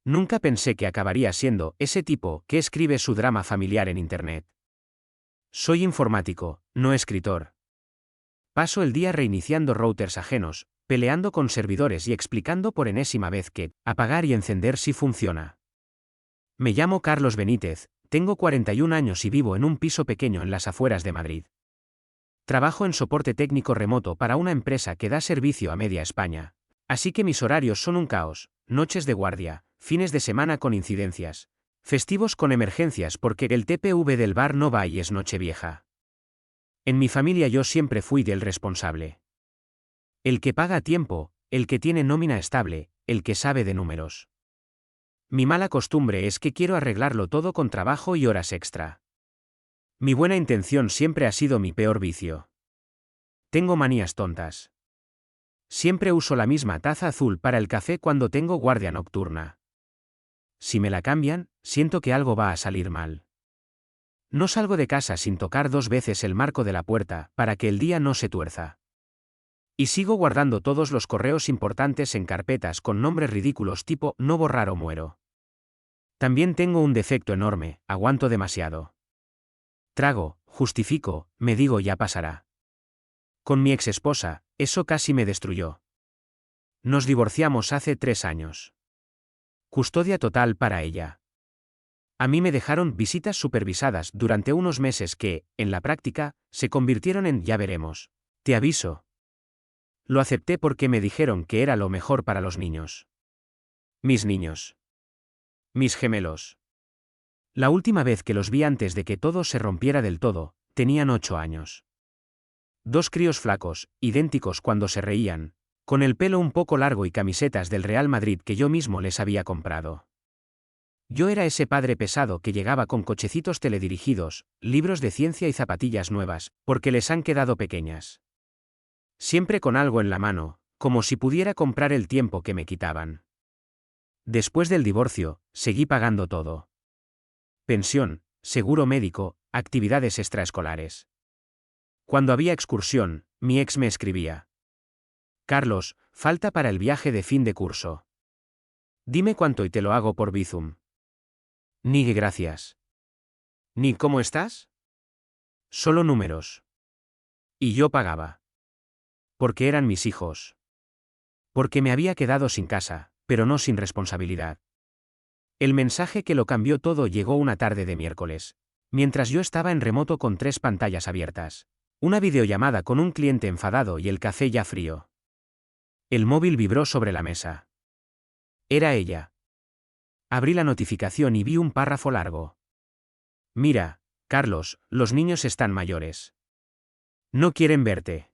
Nunca pensé que acabaría siendo ese tipo que escribe su drama familiar en Internet. Soy informático, no escritor. Paso el día reiniciando routers ajenos, peleando con servidores y explicando por enésima vez que apagar y encender sí funciona. Me llamo Carlos Benítez, tengo 41 años y vivo en un piso pequeño en las afueras de Madrid. Trabajo en soporte técnico remoto para una empresa que da servicio a media España. Así que mis horarios son un caos, noches de guardia, fines de semana con incidencias, festivos con emergencias porque el TPV del bar no va y es Nochevieja. En mi familia yo siempre fui del responsable. El que paga a tiempo, el que tiene nómina estable, el que sabe de números. Mi mala costumbre es que quiero arreglarlo todo con trabajo y horas extra. Mi buena intención siempre ha sido mi peor vicio. Tengo manías tontas. Siempre uso la misma taza azul para el café cuando tengo guardia nocturna. Si me la cambian, siento que algo va a salir mal. No salgo de casa sin tocar 2 veces el marco de la puerta para que el día no se tuerza. Y sigo guardando todos los correos importantes en carpetas con nombres ridículos tipo no borrar o muero. También tengo un defecto enorme, aguanto demasiado. Trago, justifico, me digo ya pasará. Con mi exesposa, eso casi me destruyó. Nos divorciamos hace 3 años. Custodia total para ella. A mí me dejaron visitas supervisadas durante unos meses que, en la práctica, se convirtieron en ya veremos. Te aviso. Lo acepté porque me dijeron que era lo mejor para los niños. Mis niños. Mis gemelos. La última vez que los vi antes de que todo se rompiera del todo, tenían 8 años. 2 críos flacos, idénticos cuando se reían, con el pelo un poco largo y camisetas del Real Madrid que yo mismo les había comprado. Yo era ese padre pesado que llegaba con cochecitos teledirigidos, libros de ciencia y zapatillas nuevas, porque les han quedado pequeñas. Siempre con algo en la mano, como si pudiera comprar el tiempo que me quitaban. Después del divorcio, seguí pagando todo. Pensión, seguro médico, actividades extraescolares. Cuando había excursión, mi ex me escribía: Carlos, falta para el viaje de fin de curso. Dime cuánto y te lo hago por Bizum. Ni gracias. Ni ¿cómo estás? Solo números. Y yo pagaba. Porque eran mis hijos. Porque me había quedado sin casa, pero no sin responsabilidad. El mensaje que lo cambió todo llegó una tarde de miércoles, mientras yo estaba en remoto con 3 pantallas abiertas, una videollamada con un cliente enfadado y el café ya frío. El móvil vibró sobre la mesa. Era ella. Abrí la notificación y vi un párrafo largo. Mira, Carlos, los niños están mayores. No quieren verte.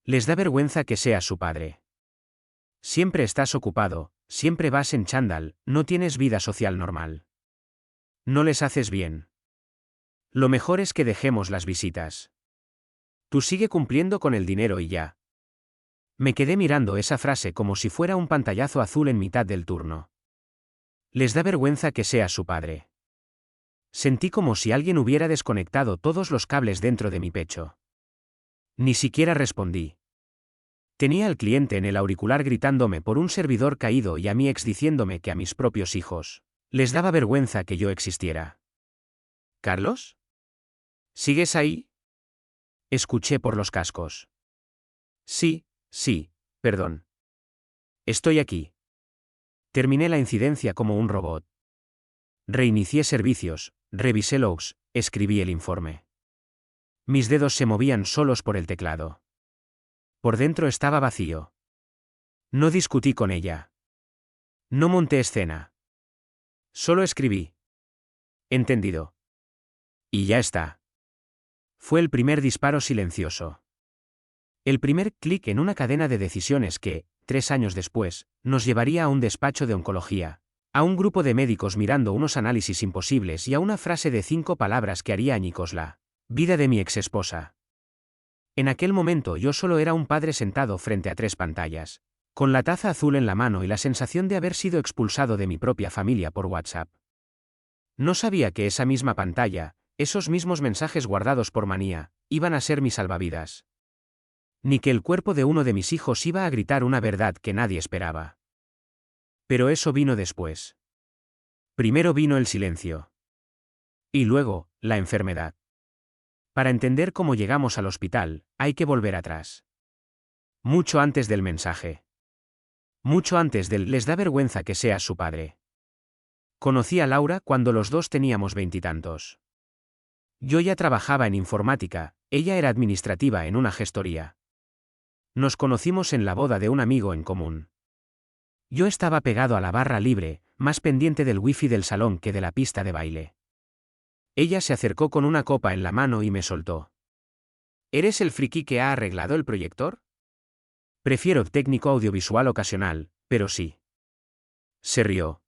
Les da vergüenza que seas su padre. Siempre estás ocupado, siempre vas en chándal, no tienes vida social normal. No les haces bien. Lo mejor es que dejemos las visitas. Tú sigue cumpliendo con el dinero y ya. Me quedé mirando esa frase como si fuera un pantallazo azul en mitad del turno. Les da vergüenza que seas su padre. Sentí como si alguien hubiera desconectado todos los cables dentro de mi pecho. Ni siquiera respondí. Tenía al cliente en el auricular gritándome por un servidor caído y a mi ex diciéndome que a mis propios hijos les daba vergüenza que yo existiera. ¿Carlos? ¿Sigues ahí? Escuché por los cascos. Sí, perdón. Estoy aquí. Terminé la incidencia como un robot. Reinicié servicios, revisé logs, escribí el informe. Mis dedos se movían solos por el teclado. Por dentro estaba vacío. No discutí con ella. No monté escena. Solo escribí. Entendido. Y ya está. Fue el primer disparo silencioso. El primer clic en una cadena de decisiones que, 3 años después, nos llevaría a un despacho de oncología, a un grupo de médicos mirando unos análisis imposibles y a una frase de 5 palabras que haría añicos la vida de mi exesposa. En aquel momento yo solo era un padre sentado frente a 3 pantallas, con la taza azul en la mano y la sensación de haber sido expulsado de mi propia familia por WhatsApp. No sabía que esa misma pantalla, esos mismos mensajes guardados por manía, iban a ser mi salvavidas. Ni que el cuerpo de uno de mis hijos iba a gritar una verdad que nadie esperaba. Pero eso vino después. Primero vino el silencio. Y luego, la enfermedad. Para entender cómo llegamos al hospital, hay que volver atrás. Mucho antes del mensaje. Mucho antes del "les da vergüenza que seas su padre". Conocí a Laura cuando los dos teníamos 20 y tantos. Yo ya trabajaba en informática, ella era administrativa en una gestoría. Nos conocimos en la boda de un amigo en común. Yo estaba pegado a la barra libre, más pendiente del wifi del salón que de la pista de baile. Ella se acercó con una copa en la mano y me soltó. ¿Eres el friki que ha arreglado el proyector? Prefiero técnico audiovisual ocasional, pero sí. Se rió.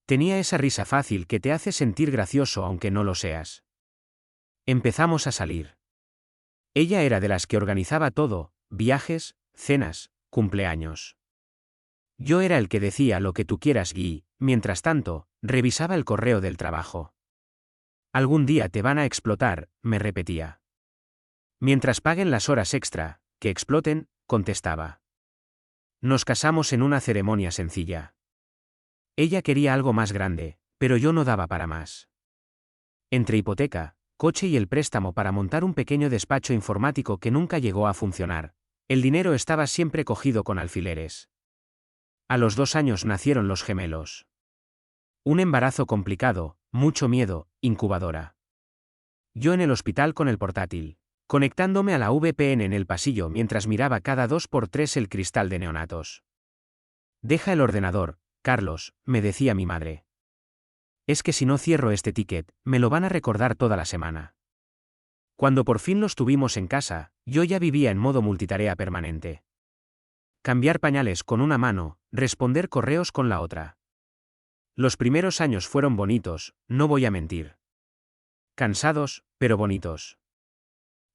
Tenía esa risa fácil que te hace sentir gracioso aunque no lo seas. Empezamos a salir. Ella era de las que organizaba todo, viajes, cenas, cumpleaños. Yo era el que decía lo que tú quieras y, mientras tanto, revisaba el correo del trabajo. Algún día te van a explotar, me repetía. Mientras paguen las horas extra, que exploten, contestaba. Nos casamos en una ceremonia sencilla. Ella quería algo más grande, pero yo no daba para más. Entre hipoteca, coche y el préstamo para montar un pequeño despacho informático que nunca llegó a funcionar, el dinero estaba siempre cogido con alfileres. A los 2 años nacieron los gemelos. Un embarazo complicado, mucho miedo, incubadora. Yo en el hospital con el portátil, conectándome a la VPN en el pasillo mientras miraba cada 2x3 el cristal de neonatos. Deja el ordenador, Carlos, me decía mi madre. Es que si no cierro este ticket, me lo van a recordar toda la semana. Cuando por fin los tuvimos en casa, yo ya vivía en modo multitarea permanente. Cambiar pañales con una mano, responder correos con la otra. Los primeros años fueron bonitos, no voy a mentir. Cansados, pero bonitos.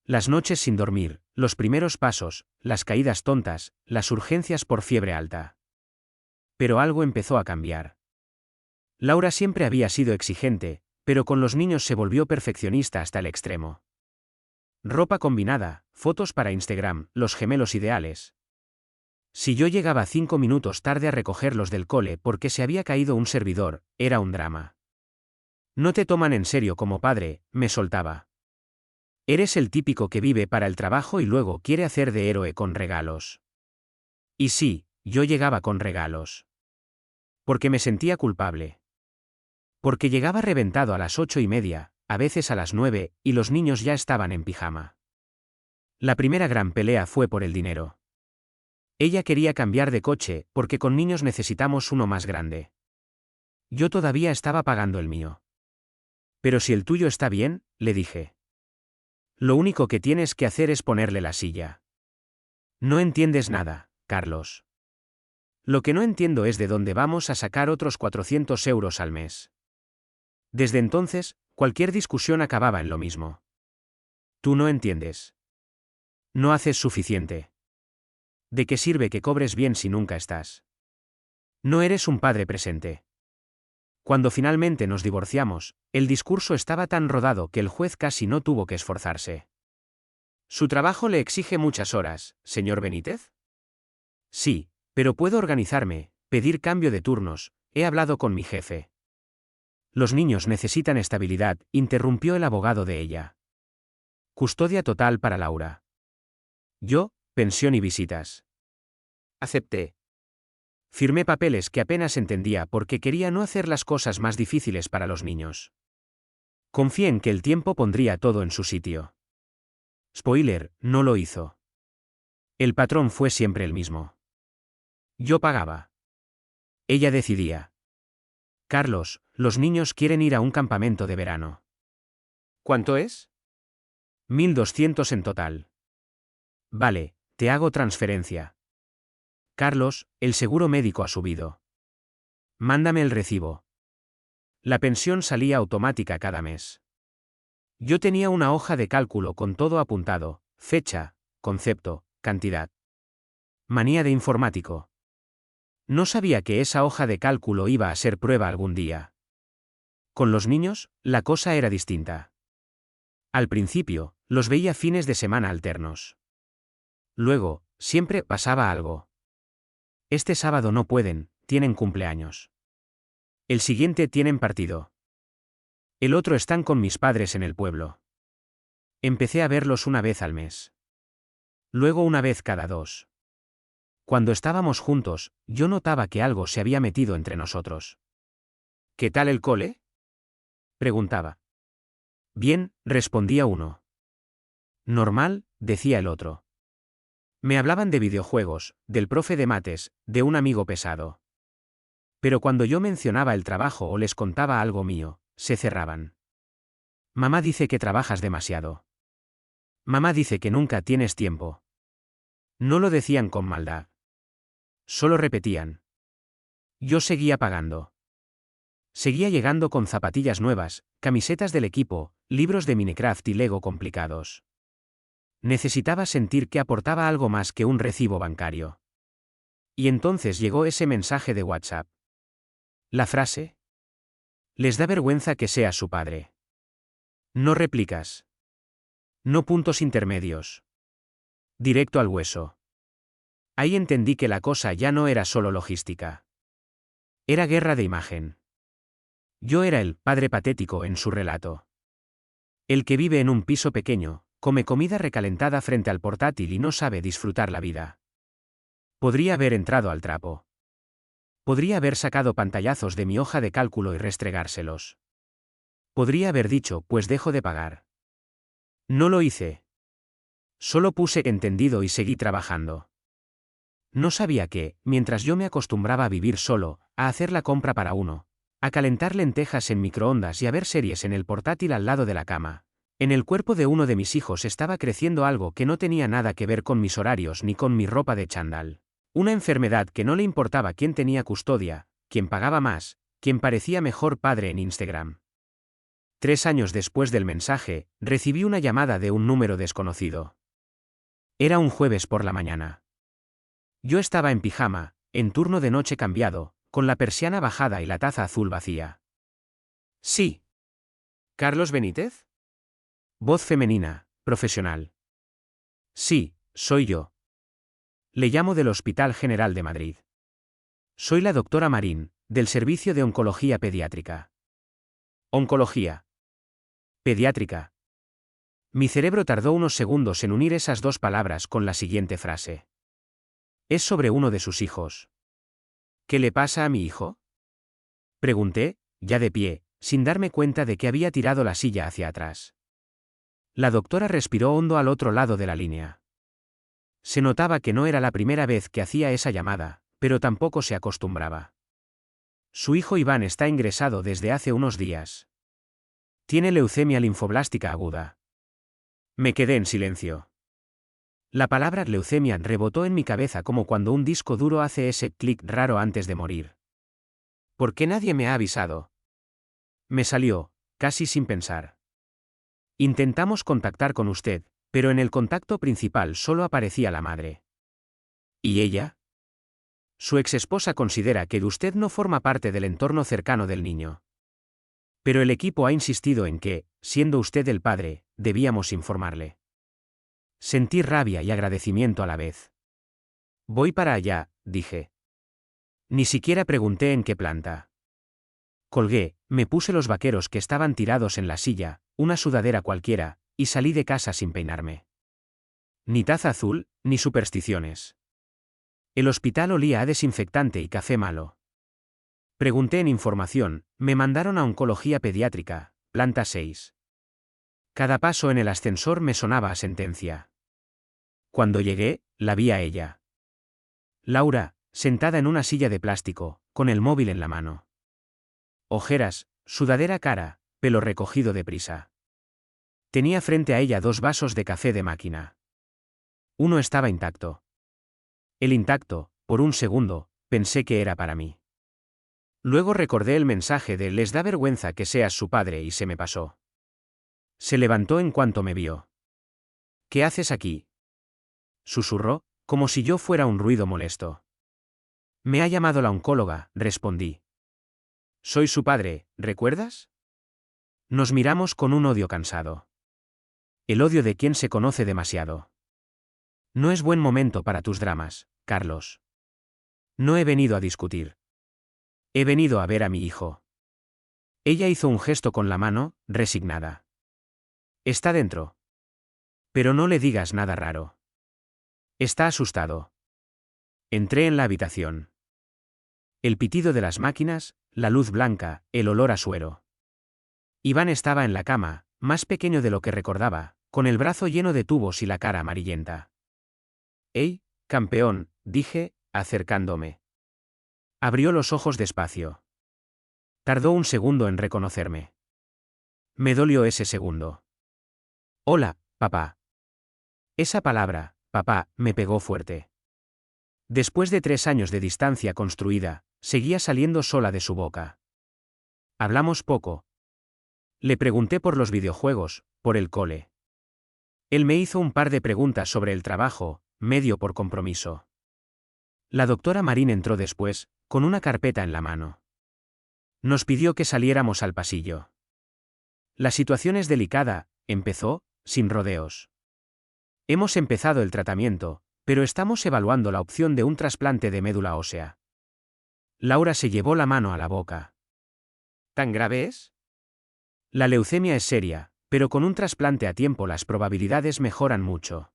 Las noches sin dormir, los primeros pasos, las caídas tontas, las urgencias por fiebre alta. Pero algo empezó a cambiar. Laura siempre había sido exigente, pero con los niños se volvió perfeccionista hasta el extremo. Ropa combinada, fotos para Instagram, los gemelos ideales. Si yo llegaba 5 minutos tarde a recogerlos del cole porque se había caído un servidor, era un drama. No te toman en serio como padre, me soltaba. Eres el típico que vive para el trabajo y luego quiere hacer de héroe con regalos. Y sí, yo llegaba con regalos. Porque me sentía culpable. Porque llegaba reventado a las 8:30, a veces a las 9, y los niños ya estaban en pijama. La primera gran pelea fue por el dinero. Ella quería cambiar de coche, porque con niños necesitamos uno más grande. Yo todavía estaba pagando el mío. Pero si el tuyo está bien, le dije. Lo único que tienes que hacer es ponerle la silla. No entiendes nada, Carlos. Lo que no entiendo es de dónde vamos a sacar otros 400 euros al mes. Desde entonces, cualquier discusión acababa en lo mismo. Tú no entiendes. No haces suficiente. ¿De qué sirve que cobres bien si nunca estás? No eres un padre presente. Cuando finalmente nos divorciamos, el discurso estaba tan rodado que el juez casi no tuvo que esforzarse. ¿Su trabajo le exige muchas horas, señor Benítez? Sí, pero puedo organizarme, pedir cambio de turnos, he hablado con mi jefe. Los niños necesitan estabilidad, interrumpió el abogado de ella. Custodia total para Laura. Yo, pensión y visitas. Acepté. Firmé papeles que apenas entendía porque quería no hacer las cosas más difíciles para los niños. Confié en que el tiempo pondría todo en su sitio. Spoiler, no lo hizo. El patrón fue siempre el mismo. Yo pagaba. Ella decidía. Carlos, los niños quieren ir a un campamento de verano. ¿Cuánto es? 1.200 en total. Vale, te hago transferencia. Carlos, el seguro médico ha subido. Mándame el recibo. La pensión salía automática cada mes. Yo tenía una hoja de cálculo con todo apuntado, fecha, concepto, cantidad. Manía de informático. No sabía que esa hoja de cálculo iba a ser prueba algún día. Con los niños, la cosa era distinta. Al principio, los veía fines de semana alternos. Luego, siempre pasaba algo. Este sábado no pueden, tienen cumpleaños. El siguiente tienen partido. El otro están con mis padres en el pueblo. Empecé a verlos una vez al mes. Luego una vez cada 2. Cuando estábamos juntos, yo notaba que algo se había metido entre nosotros. ¿Qué tal el cole?, preguntaba. Bien, respondía uno. Normal, decía el otro. Me hablaban de videojuegos, del profe de mates, de un amigo pesado. Pero cuando yo mencionaba el trabajo o les contaba algo mío, se cerraban. Mamá dice que trabajas demasiado. Mamá dice que nunca tienes tiempo. No lo decían con maldad. Solo repetían. Yo seguía pagando. Seguía llegando con zapatillas nuevas, camisetas del equipo, libros de Minecraft y Lego complicados. Necesitaba sentir que aportaba algo más que un recibo bancario. Y entonces llegó ese mensaje de WhatsApp. La frase. Les da vergüenza que seas su padre. No réplicas. No puntos intermedios. Directo al hueso. Ahí entendí que la cosa ya no era solo logística. Era guerra de imagen. Yo era el padre patético en su relato. El que vive en un piso pequeño, come comida recalentada frente al portátil y no sabe disfrutar la vida. Podría haber entrado al trapo. Podría haber sacado pantallazos de mi hoja de cálculo y restregárselos. Podría haber dicho, pues dejo de pagar. No lo hice. Solo puse entendido y seguí trabajando. No sabía que, mientras yo me acostumbraba a vivir solo, a hacer la compra para uno, a calentar lentejas en microondas y a ver series en el portátil al lado de la cama, en el cuerpo de uno de mis hijos estaba creciendo algo que no tenía nada que ver con mis horarios ni con mi ropa de chándal. Una enfermedad que no le importaba quién tenía custodia, quién pagaba más, quién parecía mejor padre en Instagram. 3 años después del mensaje, recibí una llamada de un número desconocido. Era un jueves por la mañana. Yo estaba en pijama, en turno de noche cambiado, con la persiana bajada y la taza azul vacía. Sí. ¿Carlos Benítez? Voz femenina, profesional. Sí, soy yo. Le llamo del Hospital General de Madrid. Soy la doctora Marín, del Servicio de Oncología Pediátrica. Oncología. Pediátrica. Mi cerebro tardó unos segundos en unir esas dos palabras con la siguiente frase. Es sobre uno de sus hijos. ¿Qué le pasa a mi hijo?, pregunté, ya de pie, sin darme cuenta de que había tirado la silla hacia atrás. La doctora respiró hondo al otro lado de la línea. Se notaba que no era la primera vez que hacía esa llamada, pero tampoco se acostumbraba. Su hijo Iván está ingresado desde hace unos días. Tiene leucemia linfoblástica aguda. Me quedé en silencio. La palabra leucemia rebotó en mi cabeza como cuando un disco duro hace ese clic raro antes de morir. ¿Por qué nadie me ha avisado? Me salió, casi sin pensar. Intentamos contactar con usted, pero en el contacto principal solo aparecía la madre. ¿Y ella? Su exesposa considera que usted no forma parte del entorno cercano del niño. Pero el equipo ha insistido en que, siendo usted el padre, debíamos informarle. Sentí rabia y agradecimiento a la vez. Voy para allá, dije. Ni siquiera pregunté en qué planta. Colgué, me puse los vaqueros que estaban tirados en la silla, una sudadera cualquiera, y salí de casa sin peinarme. Ni taza azul, ni supersticiones. El hospital olía a desinfectante y café malo. Pregunté en información, me mandaron a oncología pediátrica, planta 6. Cada paso en el ascensor me sonaba a sentencia. Cuando llegué, la vi a ella. Laura, sentada en una silla de plástico, con el móvil en la mano. Ojeras, sudadera cara, pelo recogido deprisa. Tenía frente a ella 2 vasos de café de máquina. Uno estaba intacto. El intacto, por un segundo, pensé que era para mí. Luego recordé el mensaje de les da vergüenza que seas su padre y se me pasó. Se levantó en cuanto me vio. ¿Qué haces aquí?, susurró, como si yo fuera un ruido molesto. Me ha llamado la oncóloga, respondí. Soy su padre, ¿recuerdas? Nos miramos con un odio cansado. El odio de quien se conoce demasiado. No es buen momento para tus dramas, Carlos. No he venido a discutir. He venido a ver a mi hijo. Ella hizo un gesto con la mano, resignada. Está dentro. Pero no le digas nada raro. Está asustado. Entré en la habitación. El pitido de las máquinas, la luz blanca, el olor a suero. Iván estaba en la cama, más pequeño de lo que recordaba, con el brazo lleno de tubos y la cara amarillenta. «¡Ey, campeón!», dije, acercándome. Abrió los ojos despacio. Tardó un segundo en reconocerme. Me dolió ese segundo. «Hola, papá». Esa palabra, papá, me pegó fuerte. Después de 3 años de distancia construida, seguía saliendo sola de su boca. Hablamos poco. Le pregunté por los videojuegos, por el cole. Él me hizo un par de preguntas sobre el trabajo, medio por compromiso. La doctora Marín entró después, con una carpeta en la mano. Nos pidió que saliéramos al pasillo. La situación es delicada, empezó, sin rodeos. Hemos empezado el tratamiento, pero estamos evaluando la opción de un trasplante de médula ósea. Laura se llevó la mano a la boca. ¿Tan grave es? La leucemia es seria, pero con un trasplante a tiempo las probabilidades mejoran mucho.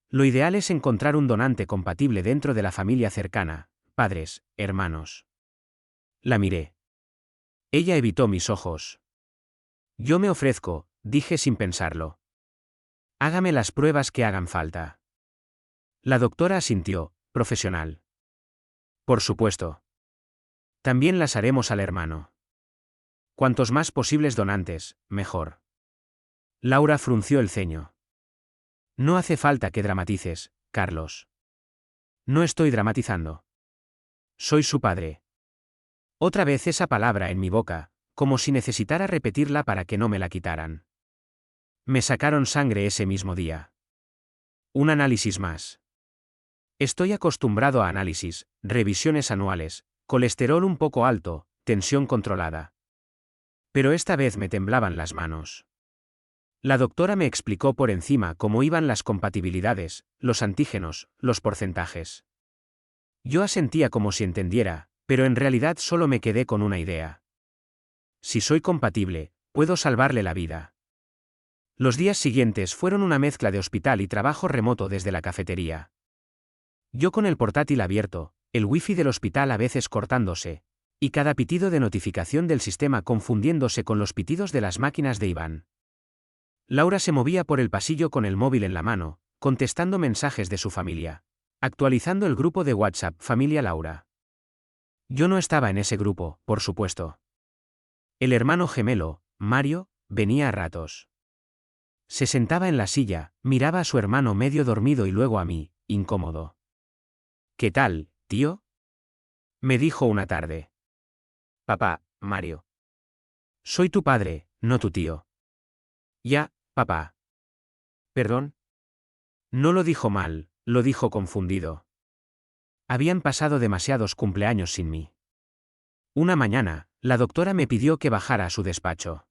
Lo ideal es encontrar un donante compatible dentro de la familia cercana, padres, hermanos. La miré. Ella evitó mis ojos. Yo me ofrezco, dije sin pensarlo. Hágame las pruebas que hagan falta. La doctora asintió, profesional. Por supuesto. También las haremos al hermano. Cuantos más posibles donantes, mejor. Laura frunció el ceño. No hace falta que dramatices, Carlos. No estoy dramatizando. Soy su padre. Otra vez esa palabra en mi boca, como si necesitara repetirla para que no me la quitaran. Me sacaron sangre ese mismo día. Un análisis más. Estoy acostumbrado a análisis, revisiones anuales, colesterol un poco alto, tensión controlada. Pero esta vez me temblaban las manos. La doctora me explicó por encima cómo iban las compatibilidades, los antígenos, los porcentajes. Yo asentía como si entendiera, pero en realidad solo me quedé con una idea. Si soy compatible, puedo salvarle la vida. Los días siguientes fueron una mezcla de hospital y trabajo remoto desde la cafetería. Yo con el portátil abierto, el wifi del hospital a veces cortándose, y cada pitido de notificación del sistema confundiéndose con los pitidos de las máquinas de Iván. Laura se movía por el pasillo con el móvil en la mano, contestando mensajes de su familia, actualizando el grupo de WhatsApp Familia Laura. Yo no estaba en ese grupo, por supuesto. El hermano gemelo, Mario, venía a ratos. Se sentaba en la silla, miraba a su hermano medio dormido y luego a mí, incómodo. «¿Qué tal, tío?», me dijo una tarde. «Papá, Mario. Soy tu padre, no tu tío». «Ya, papá». «¿Perdón?». No lo dijo mal, lo dijo confundido. Habían pasado demasiados cumpleaños sin mí. Una mañana, la doctora me pidió que bajara a su despacho.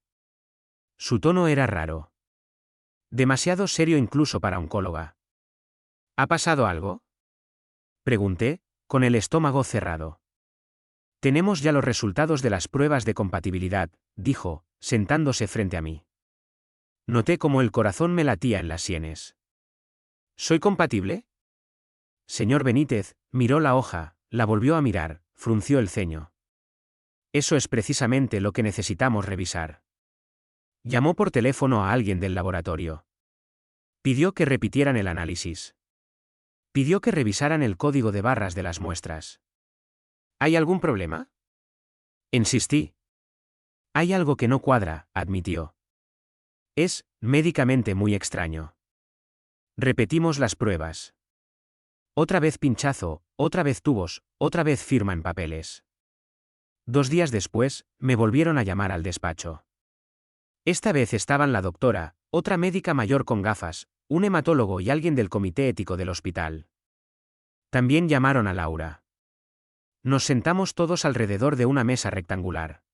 Su tono era raro. Demasiado serio incluso para oncóloga. «¿Ha pasado algo?», pregunté, con el estómago cerrado. «Tenemos ya los resultados de las pruebas de compatibilidad», dijo, sentándose frente a mí. Noté cómo el corazón me latía en las sienes. «¿Soy compatible?». Señor Benítez, miró la hoja, la volvió a mirar, frunció el ceño. «Eso es precisamente lo que necesitamos revisar». Llamó por teléfono a alguien del laboratorio. Pidió que repitieran el análisis. Pidió que revisaran el código de barras de las muestras. «¿Hay algún problema?». Insistí. «Hay algo que no cuadra», admitió. «Es, médicamente muy extraño». Repetimos las pruebas. Otra vez pinchazo, otra vez tubos, otra vez firma en papeles. 2 días después, me volvieron a llamar al despacho. Esta vez estaban la doctora, otra médica mayor con gafas, un hematólogo y alguien del comité ético del hospital. También llamaron a Laura. Nos sentamos todos alrededor de una mesa rectangular.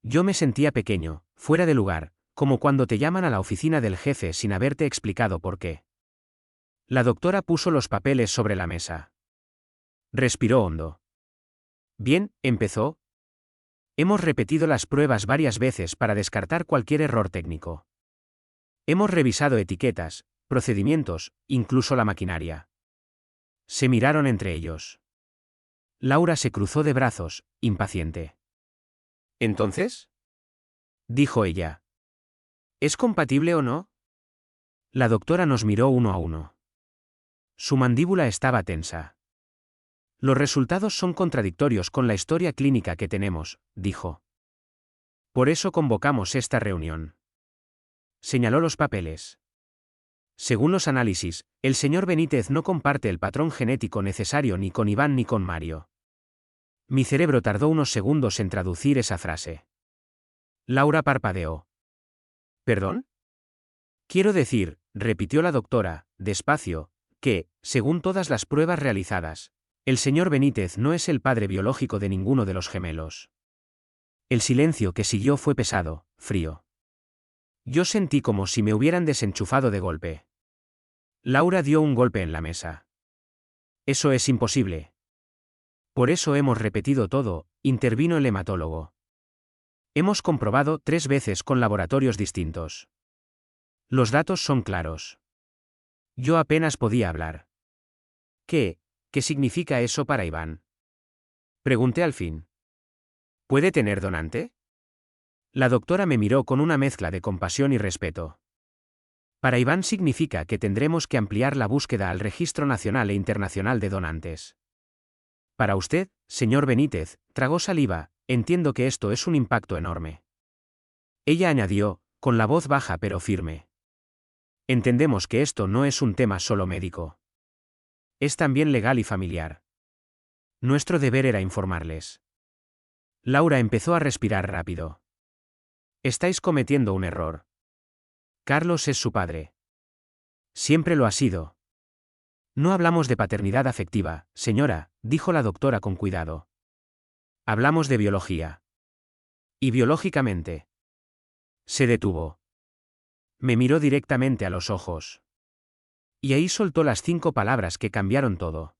Yo me sentía pequeño, fuera de lugar, como cuando te llaman a la oficina del jefe sin haberte explicado por qué. La doctora puso los papeles sobre la mesa. Respiró hondo. Bien, empezó. Hemos repetido las pruebas varias veces para descartar cualquier error técnico. Hemos revisado etiquetas, procedimientos, incluso la maquinaria. Se miraron entre ellos. Laura se cruzó de brazos, impaciente. ¿Entonces? Dijo ella. ¿Es compatible o no? La doctora nos miró uno a uno. Su mandíbula estaba tensa. Los resultados son contradictorios con la historia clínica que tenemos, dijo. Por eso convocamos esta reunión. Señaló los papeles. Según los análisis, el señor Benítez no comparte el patrón genético necesario ni con Iván ni con Mario. Mi cerebro tardó unos segundos en traducir esa frase. Laura parpadeó. ¿Perdón? Quiero decir, repitió la doctora, despacio, que, según todas las pruebas realizadas, el señor Benítez no es el padre biológico de ninguno de los gemelos. El silencio que siguió fue pesado, frío. Yo sentí como si me hubieran desenchufado de golpe. Laura dio un golpe en la mesa. Eso es imposible. Por eso hemos repetido todo, intervino el hematólogo. Hemos comprobado 3 veces con laboratorios distintos. Los datos son claros. Yo apenas podía hablar. ¿Qué significa eso para Iván? Pregunté al fin. ¿Puede tener donante? La doctora me miró con una mezcla de compasión y respeto. Para Iván significa que tendremos que ampliar la búsqueda al Registro Nacional e Internacional de Donantes. Para usted, señor Benítez, tragó saliva, entiendo que esto es un impacto enorme. Ella añadió, con la voz baja pero firme. Entendemos que esto no es un tema solo médico. Es también legal y familiar. Nuestro deber era informarles. Laura empezó a respirar rápido. Estáis cometiendo un error. Carlos es su padre. Siempre lo ha sido. No hablamos de paternidad afectiva, señora, dijo la doctora con cuidado. Hablamos de biología. Y biológicamente. Se detuvo. Me miró directamente a los ojos. Y ahí soltó las 5 palabras que cambiaron todo.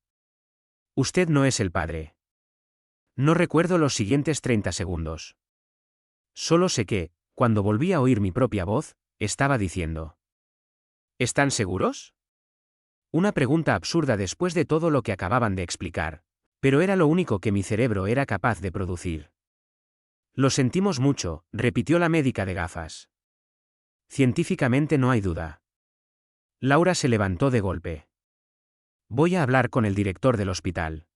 Usted no es el padre. No recuerdo los siguientes 30 segundos. Solo sé que, cuando volví a oír mi propia voz, estaba diciendo. ¿Están seguros? Una pregunta absurda después de todo lo que acababan de explicar, pero era lo único que mi cerebro era capaz de producir. Lo sentimos mucho, repitió la médica de gafas. Científicamente no hay duda. Laura se levantó de golpe. Voy a hablar con el director del hospital.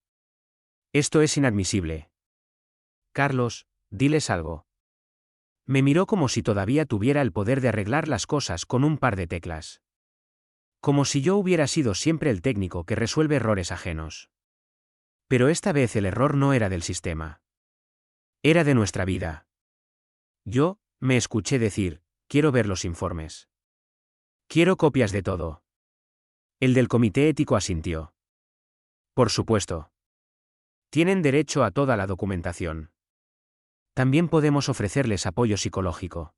Esto es inadmisible. Carlos, diles algo. Me miró como si todavía tuviera el poder de arreglar las cosas con un par de teclas. Como si yo hubiera sido siempre el técnico que resuelve errores ajenos. Pero esta vez el error no era del sistema. Era de nuestra vida. Yo, me escuché decir, quiero ver los informes. Quiero copias de todo. El del comité ético asintió. Por supuesto. Tienen derecho a toda la documentación. También podemos ofrecerles apoyo psicológico.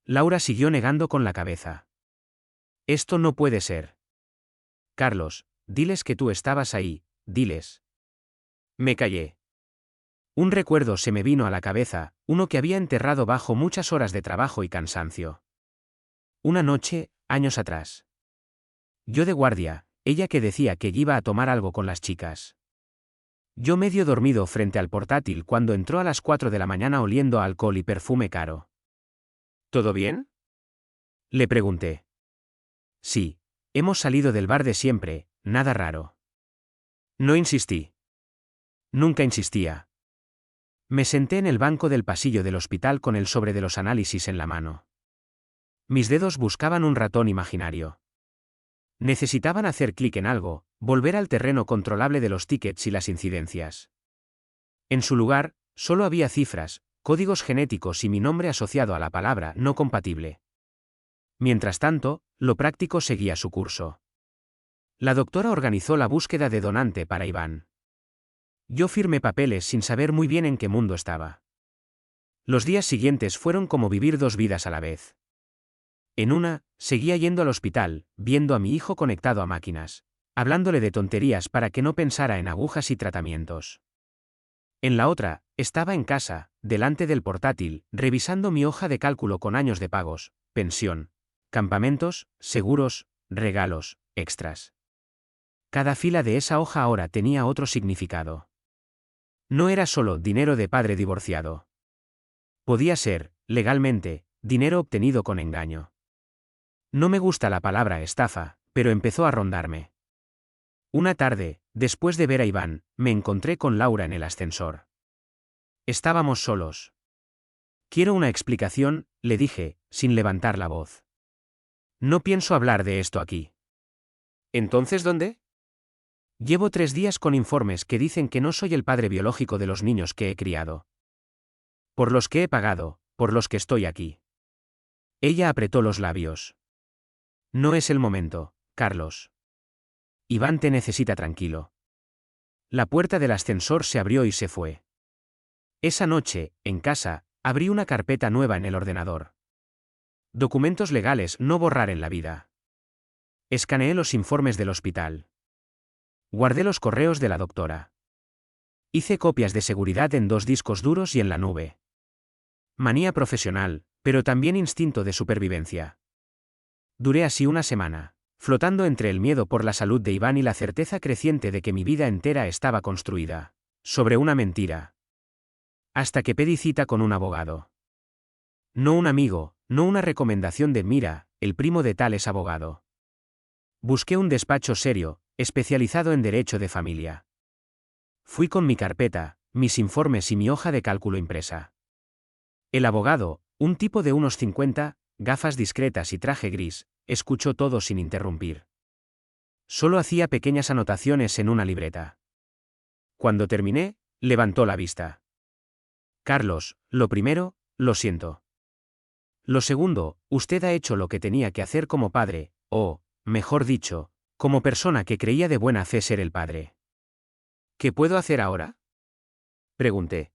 Laura siguió negando con la cabeza. Esto no puede ser. Carlos, diles que tú estabas ahí, diles. Me callé. Un recuerdo se me vino a la cabeza, uno que había enterrado bajo muchas horas de trabajo y cansancio. Una noche, años atrás. Yo de guardia, ella que decía que iba a tomar algo con las chicas. Yo medio dormido frente al portátil cuando entró a las 4 de la mañana oliendo a alcohol y perfume caro. ¿Todo bien? Le pregunté. Sí, hemos salido del bar de siempre, nada raro. No insistí. Nunca insistía. Me senté en el banco del pasillo del hospital con el sobre de los análisis en la mano. Mis dedos buscaban un ratón imaginario. Necesitaban hacer clic en algo, volver al terreno controlable de los tickets y las incidencias. En su lugar, solo había cifras, códigos genéticos y mi nombre asociado a la palabra no compatible. Mientras tanto, lo práctico seguía su curso. La doctora organizó la búsqueda de donante para Iván. Yo firmé papeles sin saber muy bien en qué mundo estaba. Los días siguientes fueron como vivir 2 vidas a la vez. En una, seguía yendo al hospital, viendo a mi hijo conectado a máquinas, hablándole de tonterías para que no pensara en agujas y tratamientos. En la otra, estaba en casa, delante del portátil, revisando mi hoja de cálculo con años de pagos, pensión, campamentos, seguros, regalos, extras. Cada fila de esa hoja ahora tenía otro significado. No era solo dinero de padre divorciado. Podía ser, legalmente, dinero obtenido con engaño. No me gusta la palabra estafa, pero empezó a rondarme. Una tarde, después de ver a Iván, me encontré con Laura en el ascensor. Estábamos solos. Quiero una explicación, le dije, sin levantar la voz. No pienso hablar de esto aquí. ¿Entonces dónde? Llevo 3 días con informes que dicen que no soy el padre biológico de los niños que he criado. Por los que he pagado, por los que estoy aquí. Ella apretó los labios. No es el momento, Carlos. Iván te necesita tranquilo. La puerta del ascensor se abrió y se fue. Esa noche, en casa, abrí una carpeta nueva en el ordenador. Documentos legales no borrar en la vida. Escaneé los informes del hospital. Guardé los correos de la doctora. Hice copias de seguridad en 2 discos duros y en la nube. Manía profesional, pero también instinto de supervivencia. Duré así una semana, flotando entre el miedo por la salud de Iván y la certeza creciente de que mi vida entera estaba construida sobre una mentira. Hasta que pedí cita con un abogado. No un amigo, no una recomendación de mira, el primo de tal es abogado. Busqué un despacho serio, especializado en derecho de familia. Fui con mi carpeta, mis informes y mi hoja de cálculo impresa. El abogado, un tipo de unos 50, gafas discretas y traje gris, escuchó todo sin interrumpir. Solo hacía pequeñas anotaciones en una libreta. Cuando terminé, levantó la vista. Carlos, lo primero, lo siento. Lo segundo, usted ha hecho lo que tenía que hacer como padre, o, mejor dicho, como persona que creía de buena fe ser el padre. ¿Qué puedo hacer ahora? Pregunté.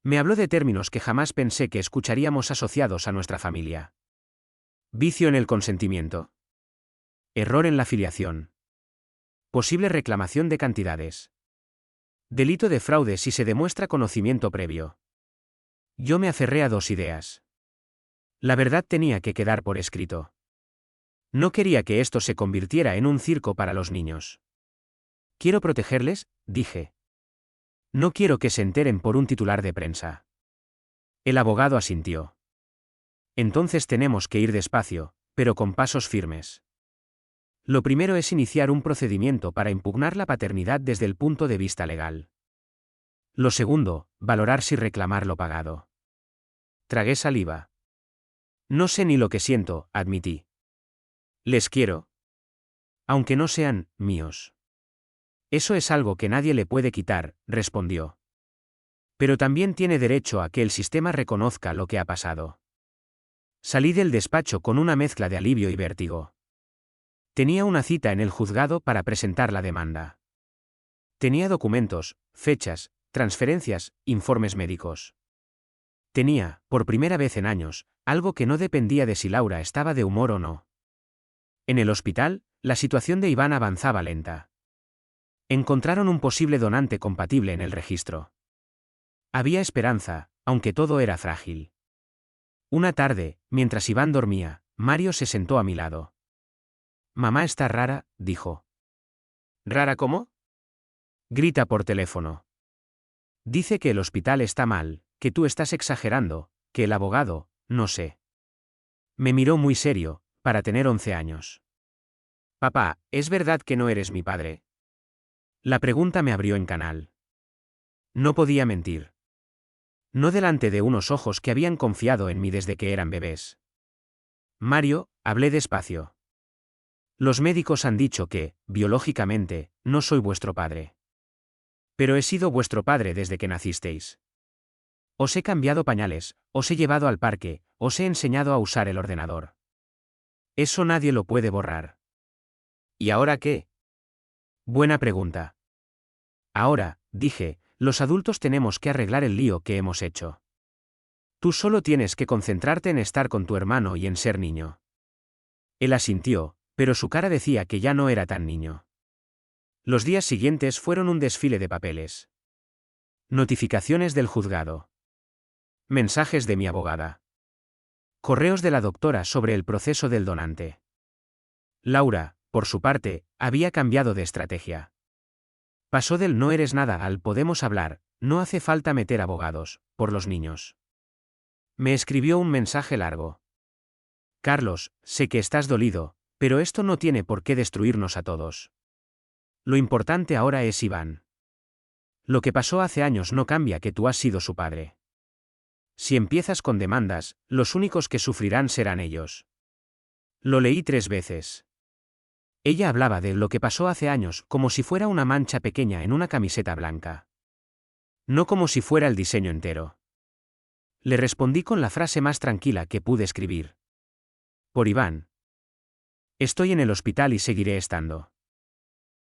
Me habló de términos que jamás pensé que escucharíamos asociados a nuestra familia. Vicio en el consentimiento. Error en la filiación. Posible reclamación de cantidades. Delito de fraude si se demuestra conocimiento previo. Yo me aferré a 2 ideas. La verdad tenía que quedar por escrito. No quería que esto se convirtiera en un circo para los niños. Quiero protegerles, dije. No quiero que se enteren por un titular de prensa. El abogado asintió. Entonces tenemos que ir despacio, pero con pasos firmes. Lo primero es iniciar un procedimiento para impugnar la paternidad desde el punto de vista legal. Lo segundo, valorar si reclamar lo pagado. Tragué saliva. No sé ni lo que siento, admití. Les quiero. Aunque no sean míos. Eso es algo que nadie le puede quitar, respondió. Pero también tiene derecho a que el sistema reconozca lo que ha pasado. Salí del despacho con una mezcla de alivio y vértigo. Tenía una cita en el juzgado para presentar la demanda. Tenía documentos, fechas, transferencias, informes médicos. Tenía, por primera vez en años, algo que no dependía de si Laura estaba de humor o no. En el hospital, la situación de Iván avanzaba lenta. Encontraron un posible donante compatible en el registro. Había esperanza, aunque todo era frágil. Una tarde, mientras Iván dormía, Mario se sentó a mi lado. Mamá está rara, dijo. ¿Rara cómo? Grita por teléfono. Dice que el hospital está mal, que tú estás exagerando, que el abogado, no sé. Me miró muy serio, para tener 11 años. Papá, ¿es verdad que no eres mi padre? La pregunta me abrió en canal. No podía mentir. No delante de unos ojos que habían confiado en mí desde que eran bebés. Mario, hablé despacio. Los médicos han dicho que, biológicamente, no soy vuestro padre. Pero he sido vuestro padre desde que nacisteis. Os he cambiado pañales, os he llevado al parque, os he enseñado a usar el ordenador. Eso nadie lo puede borrar. ¿Y ahora qué? Buena pregunta. Ahora, dije, los adultos tenemos que arreglar el lío que hemos hecho. Tú solo tienes que concentrarte en estar con tu hermano y en ser niño. Él asintió, pero su cara decía que ya no era tan niño. Los días siguientes fueron un desfile de papeles. Notificaciones del juzgado. Mensajes de mi abogada. Correos de la doctora sobre el proceso del donante. Laura, por su parte, había cambiado de estrategia. Pasó del no eres nada al podemos hablar, no hace falta meter abogados, por los niños. Me escribió un mensaje largo. Carlos, sé que estás dolido, pero esto no tiene por qué destruirnos a todos. Lo importante ahora es Iván. Lo que pasó hace años no cambia que tú has sido su padre. Si empiezas con demandas, los únicos que sufrirán serán ellos. Lo leí 3 veces. Ella hablaba de lo que pasó hace años como si fuera una mancha pequeña en una camiseta blanca. No como si fuera el diseño entero. Le respondí con la frase más tranquila que pude escribir. Por Iván. Estoy en el hospital y seguiré estando.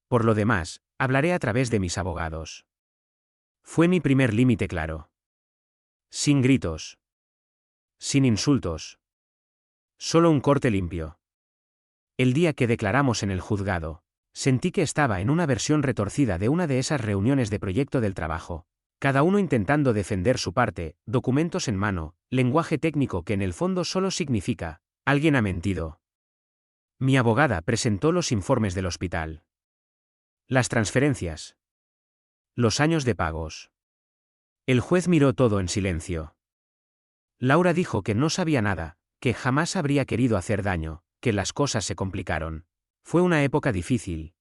Por lo demás, hablaré a través de mis abogados. Fue mi primer límite claro. Sin gritos. Sin insultos. Solo un corte limpio. El día que declaramos en el juzgado, sentí que estaba en una versión retorcida de una de esas reuniones de proyecto del trabajo, cada uno intentando defender su parte, documentos en mano, lenguaje técnico que en el fondo solo significa, alguien ha mentido. Mi abogada presentó los informes del hospital. Las transferencias. Los años de pagos. El juez miró todo en silencio. Laura dijo que no sabía nada, que jamás habría querido hacer daño, que las cosas se complicaron. Fue una época difícil.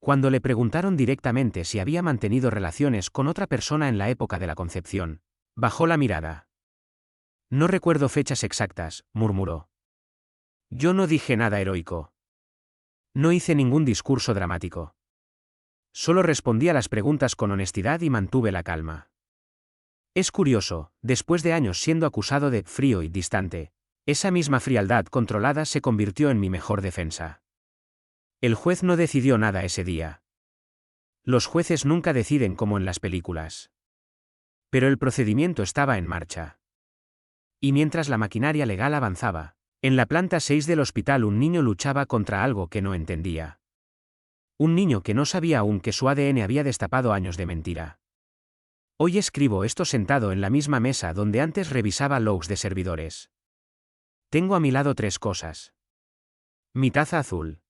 Cuando le preguntaron directamente si había mantenido relaciones con otra persona en la época de la concepción, bajó la mirada. No recuerdo fechas exactas, murmuró. Yo no dije nada heroico. No hice ningún discurso dramático. Solo respondí a las preguntas con honestidad y mantuve la calma. Es curioso, después de años siendo acusado de frío y distante, esa misma frialdad controlada se convirtió en mi mejor defensa. El juez no decidió nada ese día. Los jueces nunca deciden como en las películas. Pero el procedimiento estaba en marcha. Y mientras la maquinaria legal avanzaba, en la planta 6 del hospital un niño luchaba contra algo que no entendía. Un niño que no sabía aún que su ADN había destapado años de mentira. Hoy escribo esto sentado en la misma mesa donde antes revisaba logs de servidores. Tengo a mi lado 3 cosas. Mi taza azul.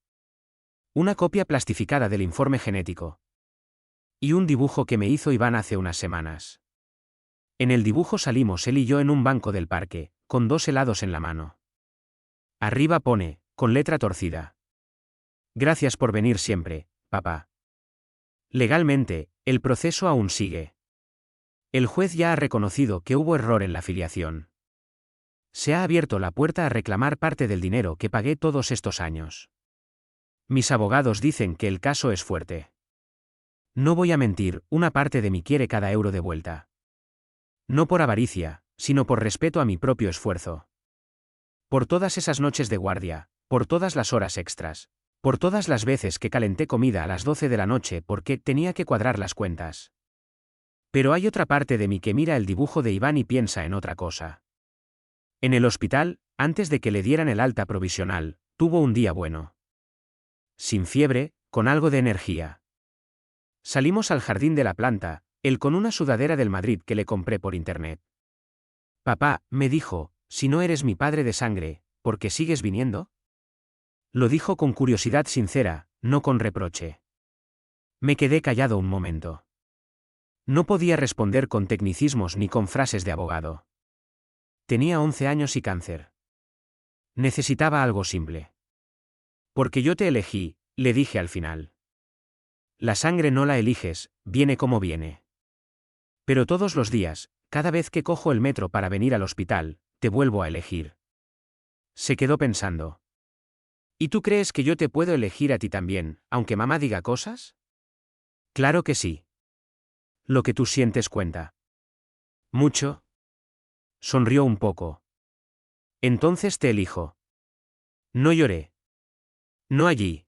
Una copia plastificada del informe genético. Y un dibujo que me hizo Iván hace unas semanas. En el dibujo salimos él y yo en un banco del parque, con 2 helados en la mano. Arriba pone, con letra torcida. Gracias por venir siempre, papá. Legalmente, el proceso aún sigue. El juez ya ha reconocido que hubo error en la filiación. Se ha abierto la puerta a reclamar parte del dinero que pagué todos estos años. Mis abogados dicen que el caso es fuerte. No voy a mentir, una parte de mí quiere cada euro de vuelta. No por avaricia, sino por respeto a mi propio esfuerzo. Por todas esas noches de guardia, por todas las horas extras, por todas las veces que calenté comida a las 12 de la noche porque tenía que cuadrar las cuentas. Pero hay otra parte de mí que mira el dibujo de Iván y piensa en otra cosa. En el hospital, antes de que le dieran el alta provisional, tuvo un día bueno. Sin fiebre, con algo de energía. Salimos al jardín de la planta, él con una sudadera del Madrid que le compré por internet. Papá, me dijo, si no eres mi padre de sangre, ¿por qué sigues viniendo? Lo dijo con curiosidad sincera, no con reproche. Me quedé callado un momento. No podía responder con tecnicismos ni con frases de abogado. Tenía 11 años y cáncer. Necesitaba algo simple. Porque yo te elegí, le dije al final. La sangre no la eliges, viene como viene. Pero todos los días, cada vez que cojo el metro para venir al hospital, te vuelvo a elegir. Se quedó pensando. ¿Y tú crees que yo te puedo elegir a ti también, aunque mamá diga cosas? Claro que sí. Lo que tú sientes cuenta. ¿Mucho? Sonrió un poco. Entonces te elijo. No lloré. No allí.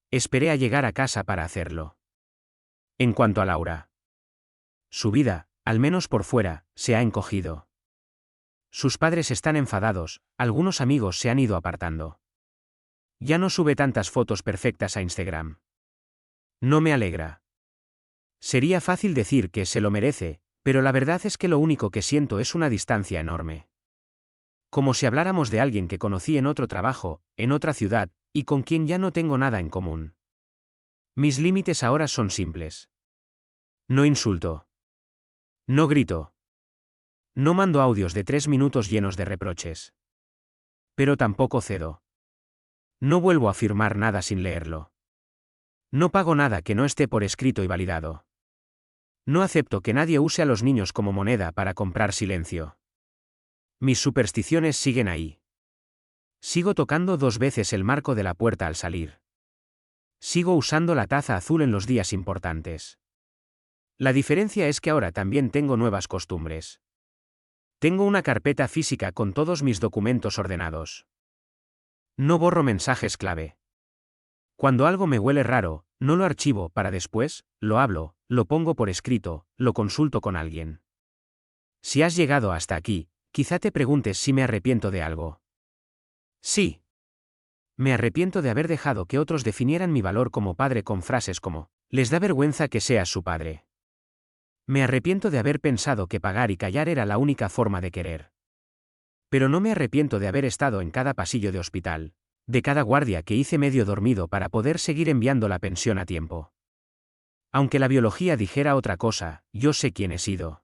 Esperé a llegar a casa para hacerlo. En cuanto a Laura. Su vida, al menos por fuera, se ha encogido. Sus padres están enfadados, algunos amigos se han ido apartando. Ya no sube tantas fotos perfectas a Instagram. No me alegra. Sería fácil decir que se lo merece, pero la verdad es que lo único que siento es una distancia enorme. Como si habláramos de alguien que conocí en otro trabajo, en otra ciudad, y con quien ya no tengo nada en común. Mis límites ahora son simples. No insulto. No grito. No mando audios de 3 minutos llenos de reproches. Pero tampoco cedo. No vuelvo a firmar nada sin leerlo. No pago nada que no esté por escrito y validado. No acepto que nadie use a los niños como moneda para comprar silencio. Mis supersticiones siguen ahí. Sigo tocando 2 veces el marco de la puerta al salir. Sigo usando la taza azul en los días importantes. La diferencia es que ahora también tengo nuevas costumbres. Tengo una carpeta física con todos mis documentos ordenados. No borro mensajes clave. Cuando algo me huele raro, no lo archivo para después, lo hablo, lo pongo por escrito, lo consulto con alguien. Si has llegado hasta aquí, quizá te preguntes si me arrepiento de algo. Sí. Me arrepiento de haber dejado que otros definieran mi valor como padre con frases como, les da vergüenza que seas su padre. Me arrepiento de haber pensado que pagar y callar era la única forma de querer. Pero no me arrepiento de haber estado en cada pasillo de hospital, de cada guardia que hice medio dormido para poder seguir enviando la pensión a tiempo. Aunque la biología dijera otra cosa, yo sé quién he sido.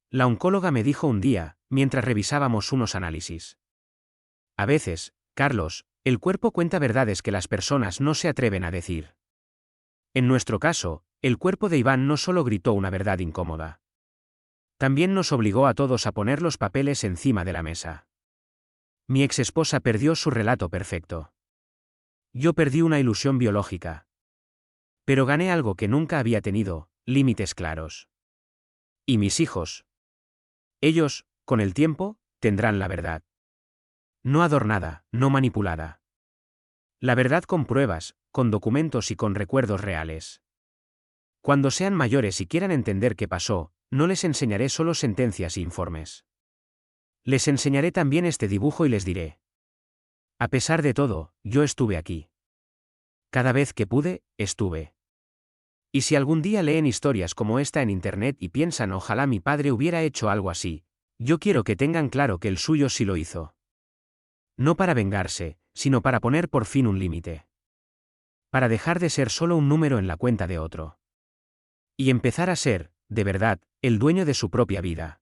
La oncóloga me dijo un día, mientras revisábamos unos análisis. A veces, Carlos, el cuerpo cuenta verdades que las personas no se atreven a decir. En nuestro caso, el cuerpo de Iván no solo gritó una verdad incómoda. También nos obligó a todos a poner los papeles encima de la mesa. Mi exesposa perdió su relato perfecto. Yo perdí una ilusión biológica. Pero gané algo que nunca había tenido, límites claros. ¿Y mis hijos? Ellos, con el tiempo, tendrán la verdad. No adornada, no manipulada. La verdad con pruebas, con documentos y con recuerdos reales. Cuando sean mayores y quieran entender qué pasó, no les enseñaré solo sentencias e informes. Les enseñaré también este dibujo y les diré. A pesar de todo, yo estuve aquí. Cada vez que pude, estuve. Y si algún día leen historias como esta en internet y piensan ojalá mi padre hubiera hecho algo así, yo quiero que tengan claro que el suyo sí lo hizo. No para vengarse, sino para poner por fin un límite. Para dejar de ser solo un número en la cuenta de otro. Y empezar a ser, de verdad, el dueño de su propia vida.